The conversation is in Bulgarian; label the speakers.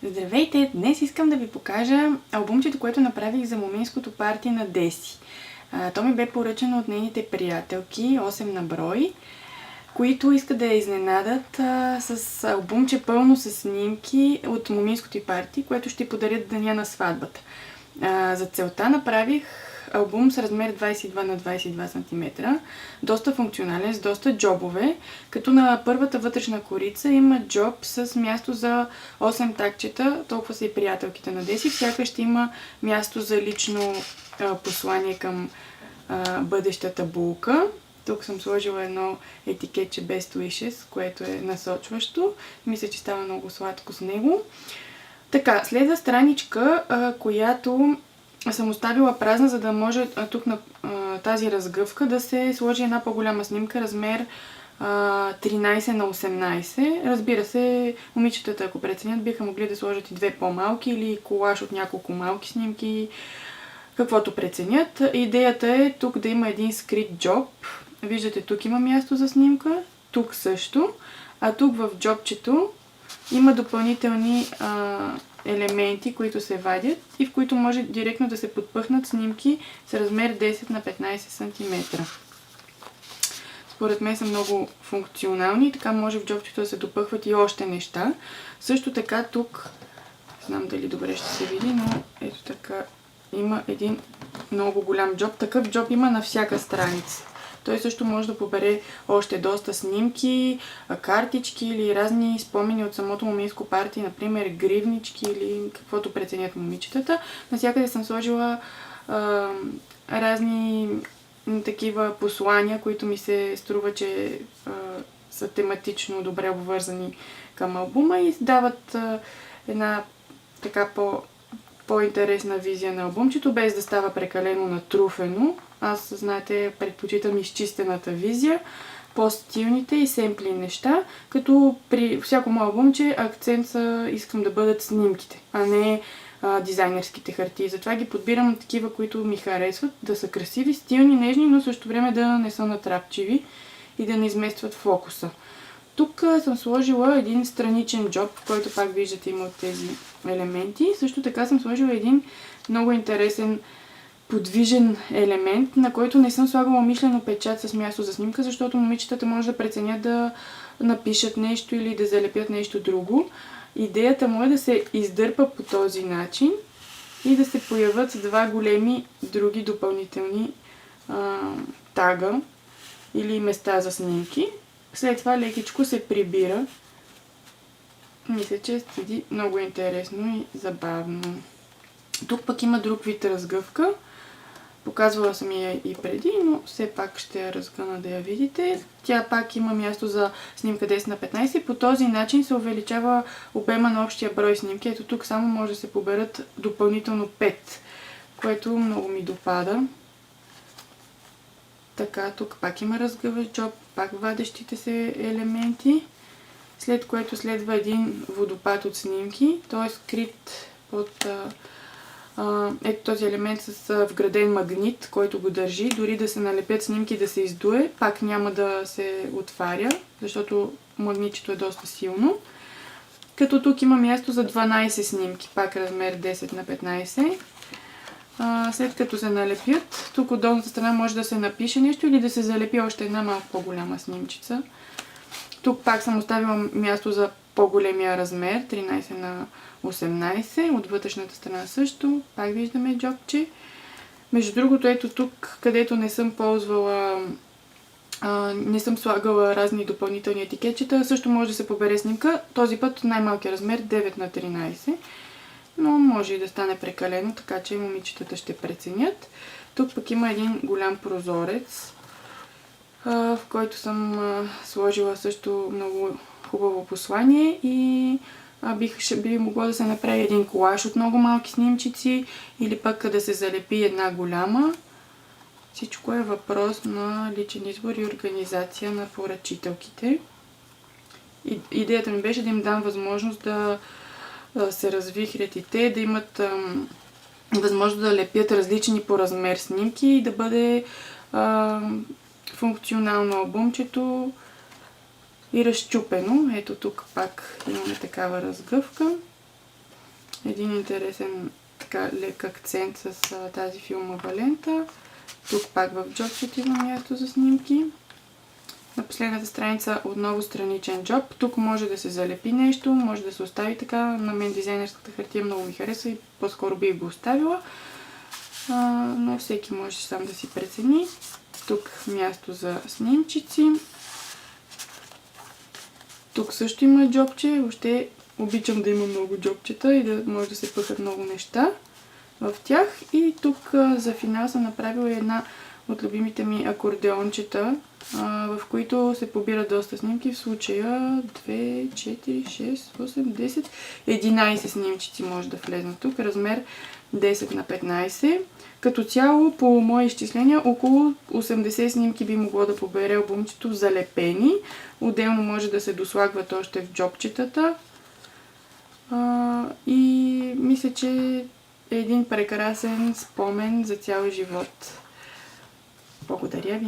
Speaker 1: Здравейте! Днес искам да ви покажа албумчето, което направих за моминското парти на Деси. То ми бе поръчано от нейните приятелки, 8 на брой, които искат да я изненадат с албумче пълно с снимки от моминското й парти, което ще подарят деня на сватбата. За целта направих албум с размер 22 на 22 см, доста функционален, с доста джобове, като на първата вътрешна корица има джоб с място за 8 такчета, толкова са и приятелките на Деси. Всяка ще има място за лично послание към бъдещата булка. Тук съм сложила едно етикетче Best Wishes, което е насочващо. Мисля, че става много сладко с него. Така, следва страничка, която съм оставила празна, за да може тук на тази разгъвка да се сложи една по-голяма снимка, размер 13 на 18. Разбира се, момичетата, ако преценят, биха могли да сложат и две по-малки или колаж от няколко малки снимки, каквото преценят. Идеята е тук да има един скрит джоб. Виждате, тук има място за снимка, тук също, а тук в джобчето има допълнителни елементи, които се вадят и в които може директно да се подпъхнат снимки с размер 10 на 15 см. Според мен са много функционални, така може в джобчето да се допъхват и още неща. Също така тук, не знам дали добре ще се види, но ето така има един много голям джоб. Такъв джоб има на всяка страница. Той също може да побере още доста снимки, картички или разни спомени от самото моминско парти, например гривнички или каквото преценят момичетата. Навсякъде съм сложила разни такива послания, които ми се струва, че са тематично добре обвързани към албума и дават една така по-интересна визия на албумчето, без да става прекалено натруфено. Аз, знаете, предпочитам изчистената визия, по-стилните и семпли неща, като при всяко мое албумче акцент искам да бъдат снимките, а не дизайнерските хартии. Затова ги подбирам такива, които ми харесват, да са красиви, стилни, нежни, но също време да не са натрапчиви и да не изместват фокуса. Тук съм сложила един страничен джоб, който пак виждате има от тези елементи. Също така съм сложила един много интересен подвижен елемент, на който не съм слагала умишлено печат с място за снимка, защото момичетата може да преценят да напишат нещо или да залепят нещо друго. Идеята му е да се издърпа по този начин и да се появят два големи други допълнителни тага или места за снимки. След това лекичко се прибира. Мисля, че седи много интересно и забавно. Тук пък има друг вид разгъвка. Показвала съм я и преди, но все пак ще я разгъна да я видите. Тя пак има място за снимка 10 на 15. По този начин се увеличава обема на общия брой снимки. Ето тук само може да се поберат допълнително 5, което много ми допада. Така, тук пак има разгъващ джоб, пак вадещите се елементи, след което следва един водопад от снимки. Той е скрит под ето този елемент с вграден магнит, който го държи. Дори да се налепят снимки да се издуе, пак няма да се отваря, защото магнитчето е доста силно. Като тук има място за 12 снимки, пак размер 10 на 15. След като се налепят, тук от долната страна може да се напише нещо или да се залепи още една малко по-голяма снимчица. Тук пак съм оставила място за по-големия размер, 13 на 18. От вътрешната страна също, пак виждаме джобче. Между другото, ето тук, където не съм ползвала, не съм слагала разни допълнителни етикетчета, също може да се побере снимка. Този път най-малкият размер 9 на 13. Но може и да стане прекалено, така че момичетата ще преценят. Тук пък има един голям прозорец, в който съм сложила също много хубаво послание и би могло да се направи един колаж от много малки снимчици или пък да се залепи една голяма. Всичко е въпрос на личен избор и организация на поръчителките. Идеята ми беше да им дам възможност да се развихрят и те, да имат възможност да лепят различни по размер снимки и да бъде функционално албумчето и разчупено. Ето тук пак имаме такава разгъвка. един интересен така лек акцент с тази филмова лента. Тук пак в джобчето има място за снимки. На последната страница отново страничен джоб. Тук може да се залепи нещо, може да се остави така. На мен дизайнерската хартия много ми хареса и по-скоро бих го оставила. Но всеки може сам да си прецени. Тук място за снимчици. Тук също има джобче. Въобще обичам да има много джобчета и да може да се пъхат много неща в тях. И тук за финал съм направила една от любимите ми акордеончета, в които се побират доста снимки. В случая 2, 4, 6, 8, 10, 11 снимчици може да влезнат тук. Размер 10 на 15. Като цяло, по мои изчисления, около 80 снимки би могло да побере албумчето залепени. Отделно може да се дослагват още в джобчетата. И мисля, че е един прекрасен спомен за цял живот. Благодаря ви!